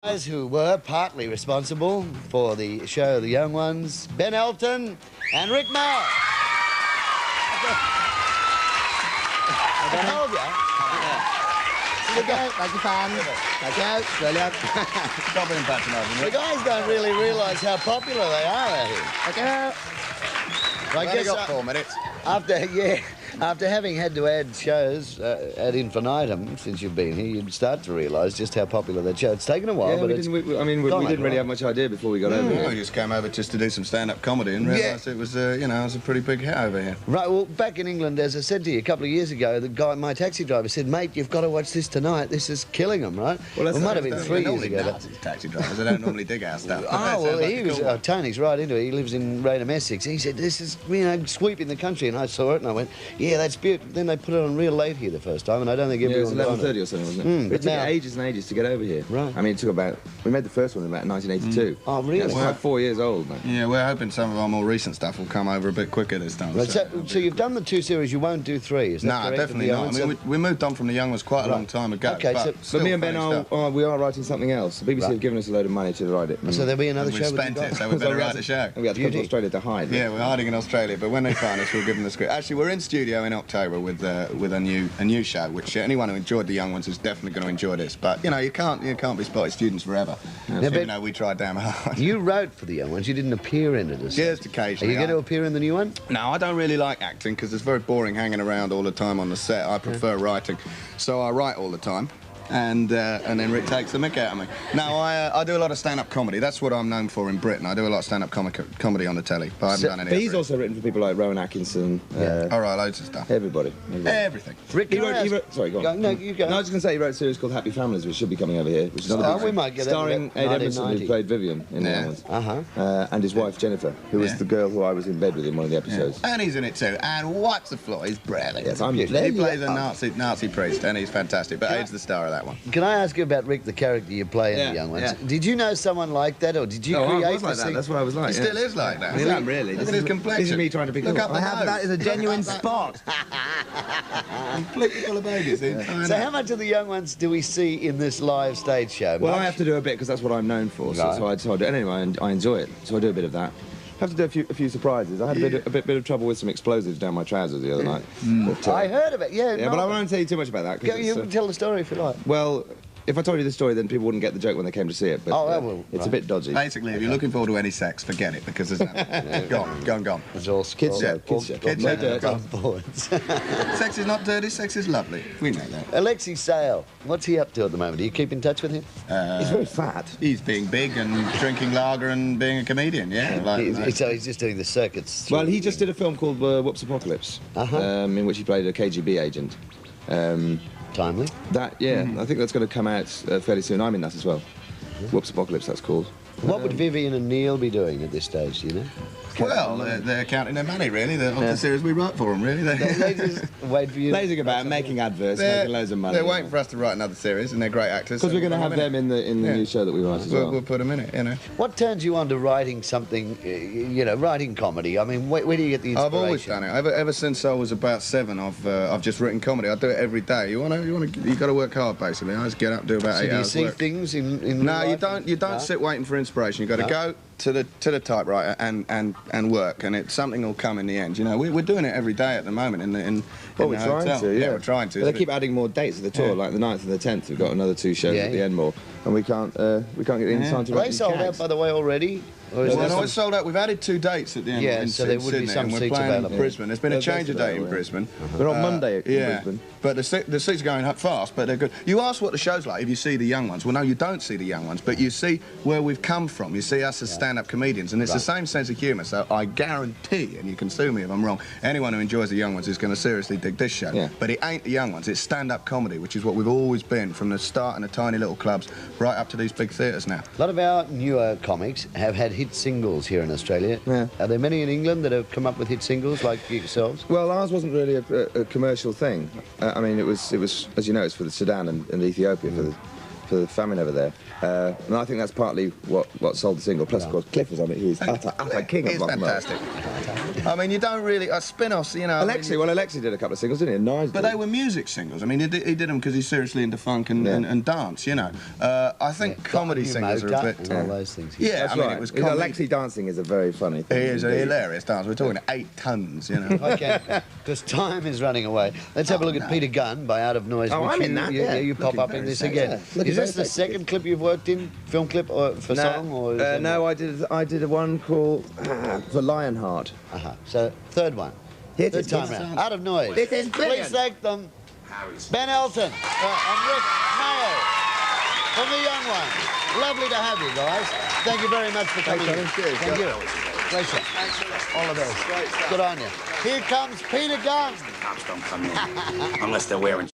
Guys who were partly responsible for the show The Young Ones, Ben Elton and Rik Mayall. I told you. Thank you, fan. Thank you. Brilliant. Stop being patronising. The guys don't really realise how popular they are out here. Thank you. I guess got 4 minutes. After having had to add shows ad infinitum since you've been here, you'd start to realise just how popular that show. It's taken a while, yeah, but we didn't really have much idea before we got over here. We just came over just to do some stand-up comedy and realised it was, it was a pretty big hit over here. Right, well, back in England, as I said to you a couple of years ago, the guy, my taxi driver, said, mate, you've got to watch this tonight. This is killing them, right? Well, it might have been 3 years ago. Taxi drivers, they don't normally dig our stuff. Oh, well, he was, Tony's right into it. He lives in Raynham, Essex. He said, this is, sweeping the country. And I saw it and I went, yeah, that's beautiful. Then they put it on real late here the first time, and I don't think everyone... Yeah, it was 11:30 or something, wasn't it? It took ages and ages to get over here. Right. I mean, it took about... We made the first one in about 1982. Oh, really? It's like 4 years old, man. Yeah, we're hoping some of our more recent stuff will come over a bit quicker this time. Right, so you've done the 2 series, you won't do 3, is that correct? No, definitely not. I mean, we moved on from The Young Ones quite a long time ago. Okay, but me and Ben we are writing something else. The BBC have given us a load of money to write it. So there'll be another show we spent it, so we better write the show. And we had to come to Australia to hide. Yeah, we're hiding in Australia, but when they find us, we'll give them the script. Actually, we're in studio in October with a new show, which anyone who enjoyed The Young Ones is definitely going to enjoy this. But you know, you can't be spotted students forever. Even though we tried damn hard. You wrote for The Young Ones. You didn't appear in it. Just occasionally. Are you going to appear in the new one? No, I don't really like acting because it's very boring hanging around all the time on the set. I prefer writing, so I write all the time. And then Rik takes the mick out of me. Now, I do a lot of stand-up comedy. That's what I'm known for in Britain. I do a lot of stand-up comedy on the telly, but I haven't done any. But he's also written for people like Rowan Atkinson. All right, loads of stuff. Everybody. Everything. Rik, he wrote, sorry, go on. No, you go. No, I was just going to say he wrote a series called Happy Families, which should be coming over here. Which is another we might get starring Ade Emerson, who played Vivian in The Young Ones. And his wife, Jennifer, who was the girl who I was in bed with in one of the episodes. And he's in it too. And what's the floor? He's brilliant. Yes, he plays a Nazi priest, and he's fantastic. But Ade's the star of that one. Can I ask you about Rik, the character you play in The Young Ones? Did you know someone like that, or did you create I was like that. That's what I was like. He still is like that. Really? Really? Look at his complexion. This is me trying to be cool. That is a genuine spot. Completely full of babies. So how much of The Young Ones do we see in this live stage show? Well, I have to do a bit because that's what I'm known for. So I do it. And anyway, I enjoy it. So I do a bit of that. I have to do a few surprises. I had a bit of trouble with some explosives down my trousers the other night. But, I heard of it, yeah. Yeah, but I won't tell you too much about that. You can tell the story if you like. Well, if I told you the story, then people wouldn't get the joke when they came to see it. But it's a bit dodgy. Basically, if you're looking forward to any sex, forget it, because there's nothing. Gone. It's all Kids show. Gone forwards. Sex is not dirty, sex is lovely. We know that. Alexei Sayle, what's he up to at the moment? Do you keep in touch with him? He's very fat. He's being big and drinking lager and being a comedian, So he's just doing the circuits. Well, he just did a film called Whoops Apocalypse, in which he played a KGB agent. Timely. I think that's going to come out fairly soon. I'm in that as well. Whoops Apocalypse, that's called. What would Vivian and Neil be doing at this stage, do you know? Well, they're counting their money, really. They're on the series we write for them, really. They just wait for you. Lazing about, making adverts, making loads of money. They're waiting for us to write another series, and they're great actors. Because we're going to have them in the new show that we write as well. We'll put them in it, you know. What turns you on to writing something, writing comedy? I mean, where do you get the inspiration? I've always done it. Ever since I was about 7, I've just written comedy. I do it every day. You got to work hard, basically. I just get up, do about 8 hours. Do you see things in No, you don't. You don't sit waiting for inspiration. You got to go to the typewriter and work, and something will come in the end. You know, we're doing it every day at the moment in we're trying to. Yeah, we're trying to. They keep adding more dates of the tour, like the 9th and the 10th. We've got another 2 shows at the end more, and we can't get in time to. Are they sold out, by the way, already? No, it's sold out. We've added 2 dates at the end. Yeah, so there would be some seats available. Brisbane. There's been a change of date in Brisbane. We're on Monday in Brisbane. But the seats are going up fast, but they're good. You ask what the show's like if you see The Young Ones. Well, no, you don't see The Young Ones, but you see where we've come from. You see us as stand-up comedians, and it's the same sense of humour. So I guarantee, and you can sue me if I'm wrong, anyone who enjoys The Young Ones is going to seriously dig this show. Yeah. But it ain't The Young Ones. It's stand-up comedy, which is what we've always been from the start in the tiny little clubs right up to these big theatres now. A lot of our newer comics have had hit singles here in Australia. Yeah. Are there many in England that have come up with hit singles like yourselves? Well, ours wasn't really a commercial thing. I mean, it was, as you know, it's for the Sudan and Ethiopia for the famine over there. And I think that's partly what sold the single. Plus, of course, Cliff was on it. He is utter king of rock and roll. He's fantastic. I mean, you don't really... spin-offs, you know... Alexi did a couple of singles, didn't he? Nice. But they were music singles. I mean, he did them because he's seriously into funk and dance, you know. I think comedy singles are a bit... And all those things. Yeah, That's I mean, right. it was... Alexi dancing is a very funny thing. He is a hilarious dance. We're talking 8 tons, you know. Okay, because time is running away. Let's have a look at Peter Gunn by Out of Noise. Oh, which I'm in that, yeah. You pop up in this again. Yeah. Is this the second clip you've worked in? Film clip or for song? Or no, I did a one called for Lionheart. So, third one. Here it Third is, time this round. is- Out of Noise. This is brilliant. Please thank them. Ben Elton and Rik Mayall from the young one. Lovely to have you guys. Thank you very much for coming. Thank you. Pleasure. All the best. Good on you. Here comes Peter Gunn. Cops don't come in unless they're wearing